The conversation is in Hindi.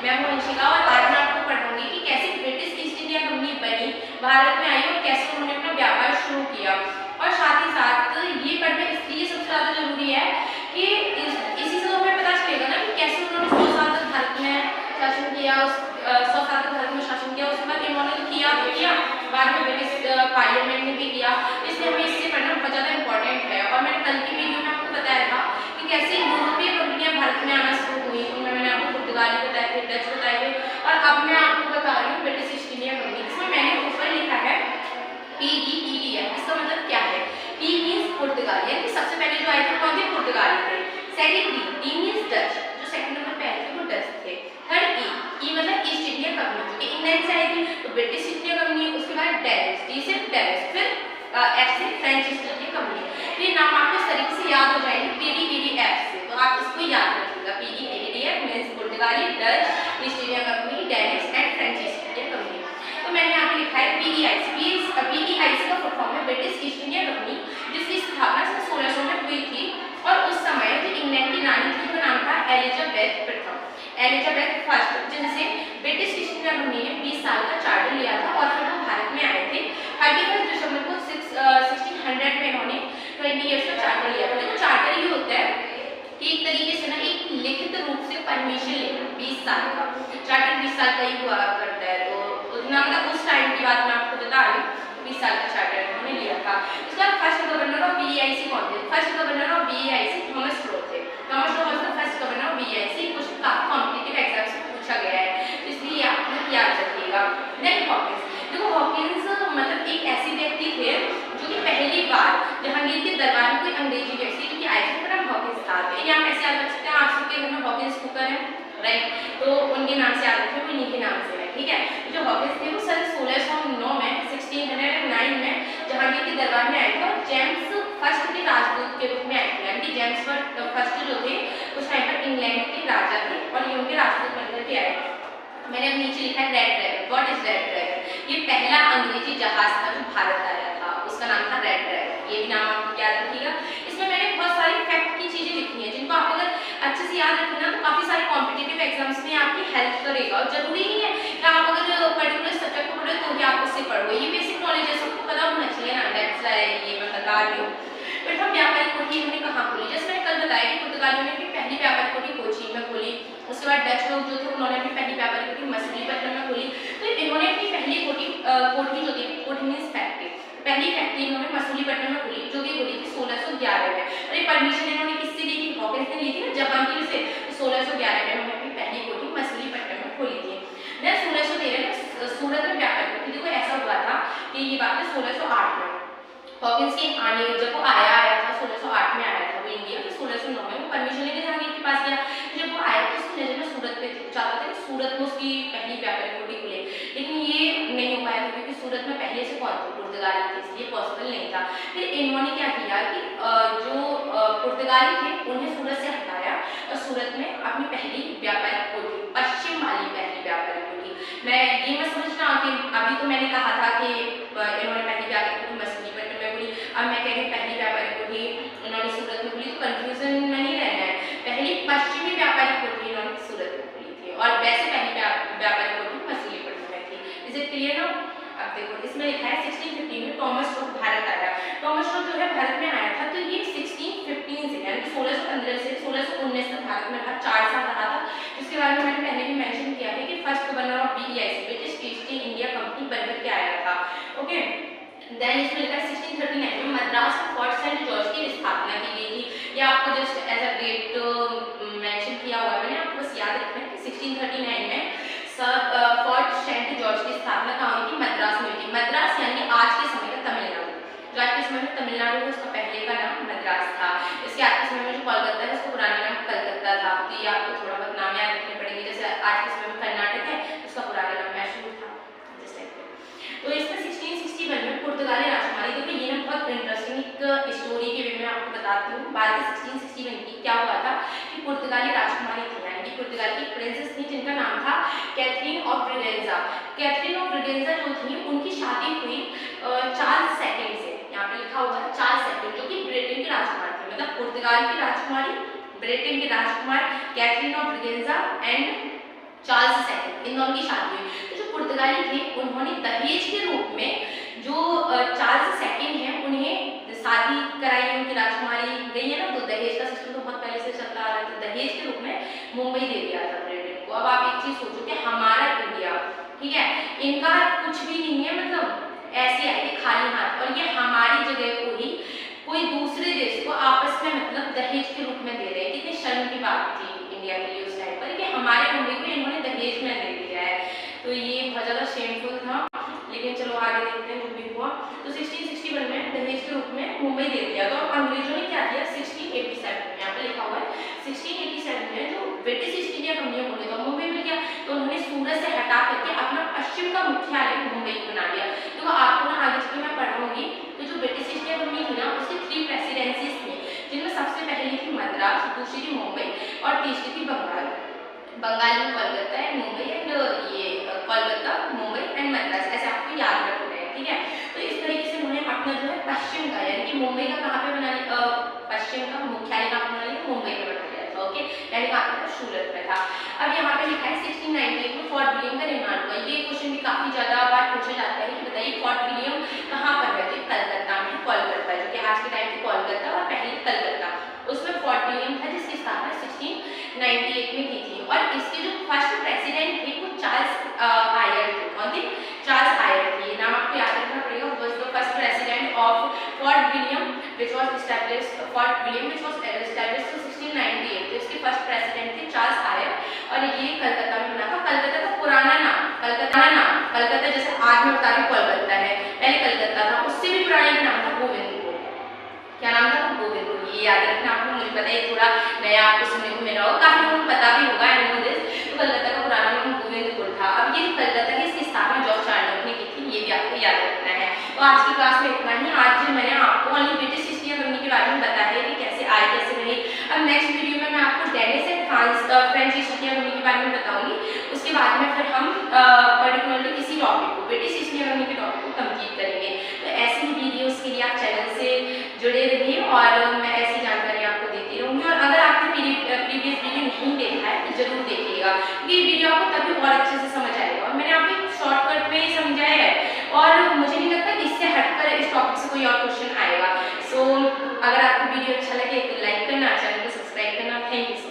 मैं हूं अंशिका और आज मैं आपको पढ़ाऊंगी कि कैसे ब्रिटिश ईस्ट इंडिया कंपनी बनी, भारत में आई और कैसे उन्होंने अपना व्यापार शुरू किया। और साथ ही साथ ये पढ़ना इसलिए सबसे ज़्यादा जरूरी है कि इसी से हमें पता चलेगा ना कि कैसे उन्होंने 100 साल तक भारत में शासन किया, 100 साल तक भारत में शासन किया। उसके बाद इन्होंने तो किया, बाद में ब्रिटिश पार्लियामेंट ने भी किया, इसलिए हमें इससे पढ़ना बहुत ज़्यादा इंपॉर्टेंट है। और मैंने कल की वीडियो में आपको बताया था कि कैसे यूरोपीय कंपनियां भारत में आना शुरू हुई, उनमें मैंने आपको पुर्तगाली बताए थे, डच बताए थे, और अब मैं आपको बता रही हूँ ब्रिटिश ईस्ट इंडिया कंपनी। इसमें मैंने ऊपर लिखा है PEEDF। इसका मतलब क्या है? P मीन्स पुर्तगाली, यानी सबसे पहले जो आए थे कौन थे? पुर्तगाली थे। सेकंड D मीन्स डच, जो सेकंड नंबर पे आए थे वो डच थे। थर्ड E मतलब ईस्ट इंडिया कंपनी, जो कि इंग्लैंड से आई थी, तो ब्रिटिश ईस्ट इंडिया कंपनी। उसके बाद डेनिश, D से डेनिश, फिर F से फ्रेंच ईस्ट इंडिया कंपनी। ये नाम आपको इस तरीके से याद हो जाएंगे PEEDF से, तो आप इसको याद रखिएगा। PEEDF मीन्स पुर्तगाली, Dutch, east India company, Danish and French east India company. तो मैंने यहाँ पे लिखा है PEIC का फुल फॉर्म है ब्रिटिश ईस्ट इंडिया कंपनी, जिसकी स्थापना सन 1600 में हुई थी। और उस समय जो इंग्लैंड की रानी थी उनका नाम था एलिजाबेथ प्रथम, एलिजाबेथ फर्स्ट, जिनसे ब्रिटिश ईस्ट इंडिया कंपनी ने 20 साल का चार्टर लिया था और फिर वो भारत में आए थे। 31 दिसंबर को 1600 में इन्होंने 20 ईयर्स का चार्टर लिया था। देखो चार्टर ये होता है कि एक तरीके से ना एक लिखित रूप से परमिशन लेना 20 साल का। चार्टर 20 साल का ही हुआ करता है, तो उतना मतलब उस टाइम की बात मैं आपको बता रही हूँ, 20 साल का चार्टर उन्होंने लिया था। उसके बाद फर्स्ट गवर्नर ऑफ BEIC कौन थे? First governor of BEIC Thomas Roe थे। Thomas Roe was the first governor of BEIC। कुछ काफी कॉम्पिटिटिव एग्जाम से पूछा गया है, इसलिए आप लोग याद रखिएगा। देन हॉकिंस, देखो हॉकिंस मतलब एक ऐसे व्यक्ति थे जो कि पहली बार जहांगीर के दरबार में कोई अंग्रेजी व्यक्ति जो कि आए थे, उनका नाम हॉकिंस था। तो ये आप ऐसे याद रख सकते हैं, आप सबके घर में हॉकिंस कुकर है, राइट, तो उनके नाम से याद रखें, वो इन्हीं के नाम से है, ठीक है। जो हॉकिंस थे वो सन 1609 में 1609 में जहांगीर के दरबार में आए थे और जेम्स फर्स्ट के राजदूत के रूप में आए थे। यानी कि जेम्स फर्स्ट जो थे उस टाइम पर इंग्लैंड के राजा थे और ये उनके राजदूत बनकर के आए। मैंने अब नीचे लिखा है red dragon. What is red dragon? ये पहला अंग्रेजी जहाज था जो भारत आया था, उसका नाम था रेड ड्रैगन। ये भी नाम आप याद रखिएगा। इसमें मैंने बहुत सारी फैक्ट की चीजें लिखी हैं जिनको आप अगर अच्छे से याद रखना तो काफी सारे कॉम्पिटिटिव एग्जाम्स में आपकी हेल्प करेगा। और जरूरी नहीं है कि आप अगर पर्टिकुलर सब्जेक्ट को पढ़े तो भी आप उससे पढ़ो, ये बेसिक नॉलेज है, सबको पता होना चाहिए ना, दैट्स व्हाई ये मैं बता रही हूँ। प्रथम व्यापारिक कोठी इन्होंने कहाँ खोली? जैसे मैंने कल बताया कि पुर्तगालियों ने अपनी पहली व्यापारिक कोठी कोचीन में खोली। उसके बाद डच लोग जो थे उन्होंने अपनी पहली व्यापारिक कोठी मछलीपट्टनम में खोली। तो इन्होंने अपनी पहली कोठी जो थी, कोठी मींस फैक्ट्री, पहली फैक्ट्री इन्होंने मछलीपट्टनम में खोली, जो कि खोली थी 1611 में। और ये परमिशन इन्होंने किससे ली थी? हॉकिंस ने ली थी ना, जहांगीर से। तो 1611 में इन्होंने अपनी पहली कोठी मछलीपट्टनम में खोली थी। देन 1613 में सूरत में व्यापारिक कोठी, देखो ऐसा हुआ था कि ये बात है 1608 में हॉकिंस के आने, जब वो आया था 1608 में आया था वो इंडिया, फिर 1609 में वो परमिशन लेके जहांगीर के पास गया। जब वो आया तो उसकी नजर में सूरत पे चाहता था कि सूरत में उसकी पहली व्यापारिक कोठी खुले, लेकिन ये नहीं हो पाया था क्योंकि सूरत में पहले से कौन थे? पुर्तगाली थे, इसलिए पॉसिबल नहीं था। फिर इन्होंने क्या किया कि जो पुर्तगाली थे उन्हें सूरत से हटाया और सूरत में अपनी पहली व्यापारिक कोठी, पश्चिम वाली पहली व्यापारिक कोठी। मैं ये मत समझना कि अभी तो मैंने कहा था कि इन्होंने पहली व्यापारिक कोठी मछलीपट्टनम में खोली, अब मैं कह रही हूँ पहली व्यापारिक कोठी उन्होंने सूरत में खोली, तो कंफ्यूजन में नहीं रहना है। पहली पश्चिमी व्यापारिक कोठी इन्होंने सूरत में खोली थी और वैसे पहली व्यापारिक कोठी मछलीपट्टनम में थी। Is it clear now? अब देखो इसमें लिखा है 1615 में टॉमस रोक भारत आया। टॉमस रोक जो है भारत में आया था, तो ये 1615 से यानी कि 1615 से 1619 तक भारत में रहा, 4 साल रहा था। जिसके बारे में मैंने पहले भी मेंशन किया है कि first governor of BEIC British east India company बनकर के आया था। ओके, देन इसमें लिखा है 1639 में मद्रास में फोर्ट सेंट जॉर्ज की स्थापना की गई थी। ये आपको just as a date mention किया हुआ है मैंने, आपको बस याद रखना है कि 1639 में फोर्ट सेंट जॉर्ज की स्थापना कहाँ हुई थी? मद्रास में हुई थी। मद्रास यानी आज के समय का तमिलनाडु, जो आज के समय में तमिलनाडु है उसका पहले का नाम मद्रास था। इसके आज के समय में जो कोलकाता है उसका पुराना नाम कलकत्ता था। तो ये आपको थोड़ा बहुत नाम याद रखने पड़ेंगे। जैसे आज के समय में कर्नाटक है, उसका पुराना नाम मैसूर था, जिस टाइप से। तो इसमें 1661 में पुर्तगाली राजकुमारी, देखो ये ना बहुत इंटरेस्टिंग एक स्टोरी के वे में आपको बताती हूँ। बात है 1661 की। क्या हुआ था कि पुर्तगाली राजकुमारी थी, यानी कि पुर्तगाल की प्रिंसेस थी जिनका नाम था Catherine of Braganza. Catherine of Braganza जो थी उनकी शादी हुई चार्ल्स सेकंड से, यहाँ पे लिखा हुआ है चार्ल्स सेकंड, जो कि ब्रिटेन के राजकुमार थे। मतलब पुर्तगाल की राजकुमारी, ब्रिटेन के राजकुमार Catherine of Braganza and Charles second, इन दोनों की शादी हुई। तो जो पुर्तगाली थे उन्होंने दहेज के रूप में जो चार्ल्स सेकंड है उन्हें शादी कराई, उनकी राजकुमारी गई है ना, तो दहेज का सिस्टम तो बहुत पहले से चलता आ रहा है, तो दहेज के रूप में मुंबई दे दिया था ब्रिटेन को। अब आप एक चीज सोचो कि हमारा इंडिया, ठीक है, इनका कुछ भी नहीं है, मतलब ऐसे आए थे खाली हाथ, और ये हमारी जगह को ही कोई दूसरे देश को आपस में मतलब दहेज के रूप में दे रहे हैं। कितनी शर्म की बात थी इंडिया के लिए उस टाइम पर कि हमारे मुंबई को इन्होंने दहेज में दे दिया है। तो ये बहुत ज़्यादा शेमफुल था, लेकिन चलो आगे देखते हैं जो भी हुआ। तो 1661 में दहेज के रूप में मुंबई दे दिया। तो अंग्रेजों ने क्या किया 1687 में, यहाँ पे लिखा हुआ है 1687 में जो ब्रिटिश ईस्ट इंडिया कंपनी बोले तो मुंबई में क्या, तो उन्होंने सूरत से हटा करके अपना पश्चिम का मुख्यालय मुंबई को बना लिया। तो आपको ना आगे चल मैं पढ़ाऊंगी, तो जो ब्रिटिश ईस्ट इंडिया कंपनी थी ना उसकी 3 प्रेसिडेंसीज थी, जिनमें सबसे पहली थी मद्रास, दूसरी थी मुंबई और तीसरी थी बंगाल। बंगाल में कोलकाता है, मुंबई एंड ये कोलकाता, मुंबई एंड मद्रास, ऐसे आपको याद रखना है, ठीक है। तो इस तरीके से उन्होंने अपना जो है पश्चिम का, यानी कि मुंबई का कहाँ पे बना लिया, पश्चिम का मुख्यालय कहाँ बना लिया, मुंबई में बना लिया था, ओके, यानी कहाँ पे था, सूरत में था। अब यहाँ पे लिखा है 1698 में फोर्ट विलियम का निर्माण हुआ। ये क्वेश्चन भी काफी ज्यादा बार पूछा जाता है कि बताइए फोर्ट विलियम कहाँ पर है, तो कलकत्ता में, कोलकाता जो कि आज के टाइम पे कोलकाता और पहले कलकत्ता, उसमें फोर्ट विलियम था जिसकी स्थापना 1698 में की थी। और इसके जो फर्स्ट प्रेसिडेंट थे वो चार्ल्स आयर थे। कौन थे, चार्ल्स आयर थे, ये नाम आपको याद रखना पड़ेगा। Was the first president of fort William which was established, fort William which was established 1698। तो इसके फर्स्ट प्रेसिडेंट थे चार्ल्स आयर और ये कलकत्ता में बना था। कलकत्ता का पुराना नाम, कलकत्ता जैसे आज मैं बता रही हूँ कोलकाता है, पहले कलकत्ता था, उससे भी पुराना एक नाम था गोविंदपुर। क्या नाम था, गोविंदपुर। ये याद रखना आपको, मुझे पता है थोड़ा नया आपको सुनने को मिला होगा, काफी लोगों को पता भी होगा, आई नो दिस। तो कलकत्ता का पुराना नाम गोविंदपुर था। अब ये कलकत्ता की इसकी स्थापना जॉर्ज चार्लस ने की थी, ये भी आपको याद रखना है। तो आज की क्लास में इतना ही। आज मैंने आपको only British east India company के बारे में बताया कि कैसे आई, कैसे रही। अब नेक्स्ट वीडियो में मैं आपको Danish and French east India company के बारे में बताऊंगी। उसके बाद में फिर हम पर्टिकुलरली किसी टॉपिक को, ब्रिटिश ईस्ट इंडिया कंपनी के टॉपिक को कंप्लीट करेंगे। तो ऐसे ही वीडियोस के लिए आप चैनल से जुड़े रहिए और मैं ऐसी जानकारी आपको देती रहूँगी। और अगर आपने प्रीवियस वीडियो नहीं देखा है तो जरूर देखिएगा, क्योंकि ये वीडियो आपको तभी और अच्छे से समझ आएगा। और मैंने आपको शॉर्टकट में समझाया है और मुझे नहीं लगता कि इससे हटकर इस टॉपिक से कोई और क्वेश्चन आएगा। सो अगर आपको वीडियो अच्छा लगे तो लाइक करना, चैनल को सब्सक्राइब करना। Thank you.